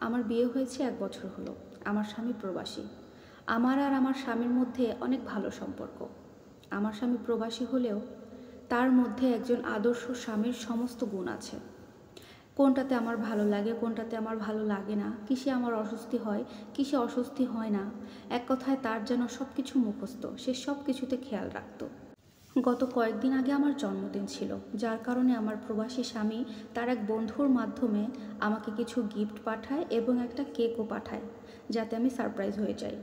আমার বিয়ে হয়েছে 1 বছর হলো। আমার স্বামী প্রবাসী। আমার আর আমার স্বামীর মধ্যে অনেক ভালো সম্পর্ক। আমার স্বামী প্রবাসী হলেও তার মধ্যে একজন আদর্শ স্বামীর সমস্ত গুণ আছে। কোনটাতে আমার ভালো লাগে, কোনটাতে আমার ভালো লাগে না, কিসে আমার অস্বস্তি হয়, কিসে অস্বস্তি হয় না, এক কথায় তার যেন সব কিছু মুখস্থ। সে সব কিছুতে খেয়াল রাখত। গত কয়েকদিন আগে আমার জন্মদিন ছিল, যার কারণে আমার প্রবাসী স্বামী তার এক বন্ধুর মাধ্যমে আমাকে কিছু গিফট পাঠায় এবং একটা কেকও পাঠায়, যাতে আমি সারপ্রাইজ হয়ে যাই।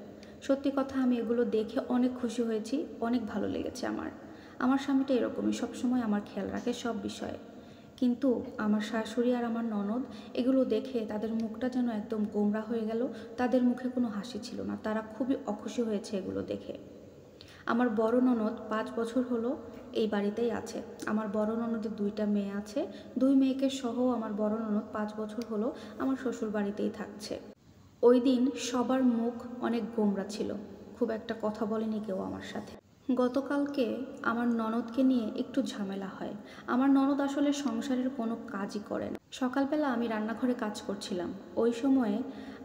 সত্যি কথা, আমি এগুলো দেখে অনেক খুশি হয়েছি, অনেক ভালো লেগেছে আমার স্বামীটা এরকমই, সবসময় আমার খেয়াল রাখে সব বিষয়ে। কিন্তু আমার শাশুড়ি আর আমার ননদ এগুলো দেখে তাদের মুখটা যেন একদম গোমড়া হয়ে গেল। তাদের মুখে কোনো হাসি ছিল না, তারা খুবই অখুশি হয়েছে এগুলো দেখে। আমার বড় ননদ 5 বছর হলো এই বাড়িতেই আছে। আমার বড় ননদের 2টা মেয়ে আছে। 2 মেয়েকে সহ আমার বড় ননদ 5 বছর হলো আমার শ্বশুর বাড়িতেই থাকছে। ওই দিন সবার মুখ অনেক গোমড়া ছিল, খুব একটা কথা বলেনি কেউ আমার সাথে। গতকালকে আমার ননদকে নিয়ে একটু ঝামেলা হয়। আমার ননদ আসলে সংসারের কোনো কাজই করে না। সকালবেলা আমি রান্নাঘরে কাজ করছিলাম, ওই সময়ে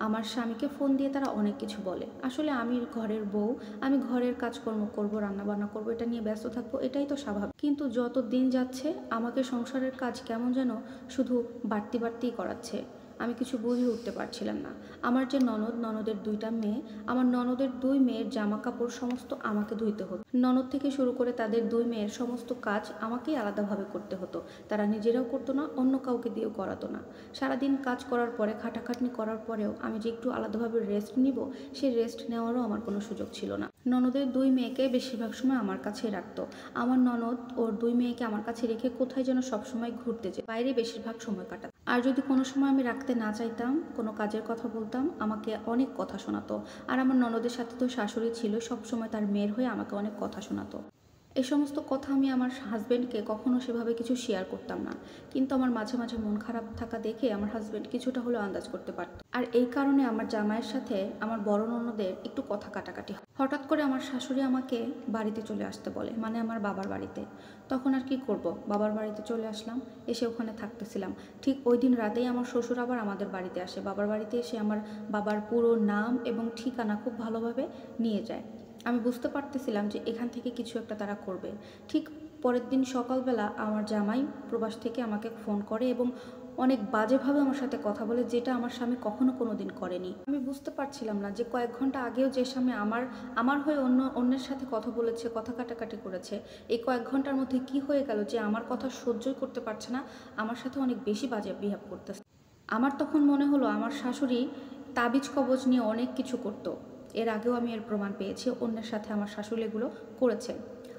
আমার স্বামীকে ফোন দিয়ে তারা অনেক কিছু বলে। আসলে আমি ঘরের বউ, আমি ঘরের কাজকর্ম করব, রান্নাবান্না করব, এটা নিয়ে ব্যস্ত থাকবো, এটাই তো স্বাভাবিক। কিন্তু যত দিন যাচ্ছে আমাকে সংসারের কাজ কেমন যেন শুধু বাড়তিই করাচ্ছে। আমি কিছু বুঝে উঠতে পারছিলাম না। আমার যে ননদের 2টা মেয়ে, আমার ননদের 2 মেয়ের জামা কাপড় সমস্ত আমাকে ধুইতে হতো। ননদ থেকে শুরু করে তাদের 2 মেয়ের সমস্ত কাজ আমাকেই আলাদাভাবে করতে হতো। তারা নিজেরাও করতো না, অন্য কাউকে দিয়েও করাতো না। সারাদিন কাজ করার পরে, খাটাখাটনি করার পরেও আমি যে একটু আলাদাভাবে রেস্ট নিব, সেই রেস্ট নেওয়ারও আমার কোনো সুযোগ ছিল না। ননদের 2 মেয়েকে বেশিরভাগ সময় আমার কাছেই রাখতো। আমার ননদ ওর 2 মেয়েকে আমার কাছে রেখে কোথায় যেন সবসময় ঘুরতে যেত, বাইরে বেশিরভাগ সময় কাটাতো। আর যদি কোনো সময় আমি রাখতে না চাইতাম, কোনো কাজের কথা বলতাম, আমাকে অনেক কথা শোনাতো। আর আমার ননদের সাথে তো শাশুড়ি ছিল, সবসময় তার মেয়ের হয়ে আমাকে অনেক কথা শোনাতো। এই সমস্ত কথা আমি আমার হাজব্যান্ডকে কখনো সেভাবে কিছু শেয়ার করতাম না। কিন্তু আমার মাঝে মাঝে মন খারাপ থাকা দেখে আমার হাজব্যান্ড কিছুটা হলেও আন্দাজ করতে পারত। আর এই কারণে আমার জামাইয়ের সাথে আমার বড় ননদের একটু কথা কাটাকাটি হয়। হঠাৎ করে আমার শাশুড়ি আমাকে বাড়িতে চলে আসতে বলে, মানে আমার বাবার বাড়িতে। তখন আর কি করব, বাবার বাড়িতে চলে আসলাম, এসে ওখানে থাকতেছিলাম। ঠিক ওই দিন রাতেই আমার শ্বশুর আবার আমাদের বাড়িতে আসে। বাবার বাড়িতে এসে আমার বাবার পুরো নাম এবং ঠিকানা খুব ভালোভাবে নিয়ে যায়। আমি বুঝতে পারতেছিলাম যে এখান থেকে কিছু একটা তারা করবে। ঠিক পরের দিন সকালবেলা আমার জামাই প্রবাস থেকে আমাকে ফোন করে এবং অনেক বাজেভাবে আমার সাথে কথা বলে, যেটা আমার স্বামী কখনো কোনো দিন করেনি। আমি বুঝতে পারছিলাম না যে কয়েক ঘন্টা আগেও যে স্বামী আমার হয়ে অন্যের সাথে কথা বলেছে, কথা কাটাকাটি করেছে, এই কয়েক ঘন্টার মধ্যে কি হয়ে গেল যে আমার কথা সহ্যই করতে পারছে না, আমার সাথে অনেক বেশি বাজে বিহেভ করতেছে। আমার তখন মনে হলো আমার শাশুড়ি তাবিজ কবজ নিয়ে অনেক কিছু করতো। এর আগেও আমি এর প্রমাণ পেয়েছি, অন্যের সাথে আমার শাশুড়ি এগুলো করেছে।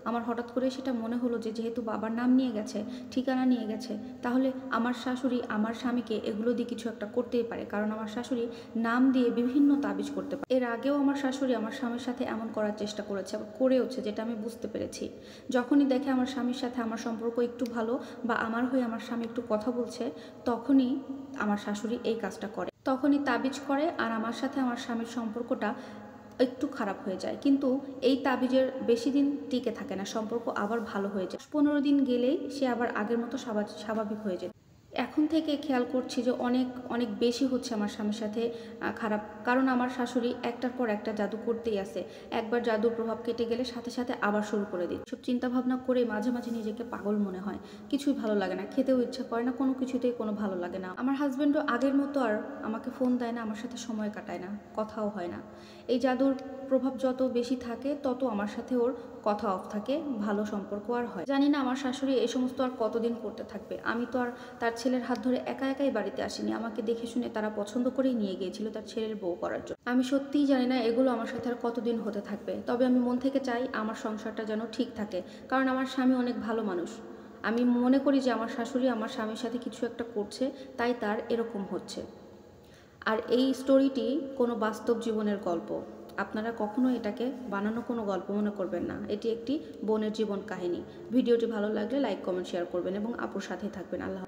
আমার হঠাৎ করে সেটা মনে হলো যে যেহেতু বাবার নাম নিয়ে গেছে, ঠিকানা নিয়ে গেছে, তাহলে আমার শাশুড়ি আমার স্বামীকে এগুলো দিয়ে কিছু একটা করতেই পারে, কারণ আমার শাশুড়ি নাম দিয়ে বিভিন্ন তাবিজ করতে পারে। এর আগেও আমার শাশুড়ি আমার স্বামীর সাথে এমন করার চেষ্টা করেছে, আবার করেওছে, যেটা আমি বুঝতে পেরেছি। যখনই দেখে আমার স্বামীর সাথে আমার সম্পর্ক একটু ভালো বা আমার হয়ে আমার স্বামী একটু কথা বলছে, তখনই আমার শাশুড়ি এই কাজটা করে, তখনই তাবিজ করে আর আমার সাথে আমার স্বামীর সম্পর্কটা একটু খারাপ হয়ে যায়। কিন্তু এই তাবিজের বেশি দিন টিকে থাকে না, সম্পর্ক আবার ভালো হয়ে যায়। 15 দিন গেলেই সে আবার আগের মতো স্বাভাবিক হয়ে যায়। এখন থেকে খেয়াল করছি যে অনেক অনেক বেশি হচ্ছে আমার স্বামীর সাথে খারাপ, কারণ আমার শাশুড়ি একটার পর একটা জাদু করতেই আছে। একবার জাদুর প্রভাব কেটে গেলে সাথে সাথে আবার শুরু করে দিই। সব চিন্তা ভাবনা করে মাঝে মাঝে নিজেকে পাগল মনে হয়, কিছুই ভালো লাগে না, খেতেও ইচ্ছা করে না, কোনো কিছুতেই কোনো ভালো লাগে না। আমার হাজব্যান্ডও আগের মতো আর আমাকে ফোন দেয় না, আমার সাথে সময় কাটায় না, কথাও হয় না। এই জাদুর প্রভাব যত বেশি থাকে তত আমার সাথে ওর কথা অফ থাকে, ভালো সম্পর্ক আর হয়। জানি না আমার শাশুড়ি এই সমস্ত আর কতদিন করতে থাকবে। আমি তো আর তার ছেলের হাত ধরে একা একাই বাড়িতে আসিনি, আমাকে দেখে শুনে তারা পছন্দ করেই নিয়ে গিয়েছিল তার ছেলের বউ করার জন্য। আমি সত্যিই জানি না এগুলো আমার সাথে আর কতদিন হতে থাকবে। তবে আমি মন থেকে চাই আমার সংসারটা যেন ঠিক থাকে, কারণ আমার স্বামী অনেক ভালো মানুষ। আমি মনে করি যে আমার শাশুড়ি আমার স্বামীর সাথে কিছু একটা করছে, তাই তার এরকম হচ্ছে। আর এই স্টোরিটি কোনো বাস্তব জীবনের গল্প, আপনারা কখনো এটাকে বানানো কোনো গল্প মনে করবেন না। এটি একটি বোনের জীবন কাহিনী। ভিডিওটি ভালো লাগলে লাইক, কমেন্ট, শেয়ার করবেন এবং আপুর সাথেই থাকবেন। আল্লাহ।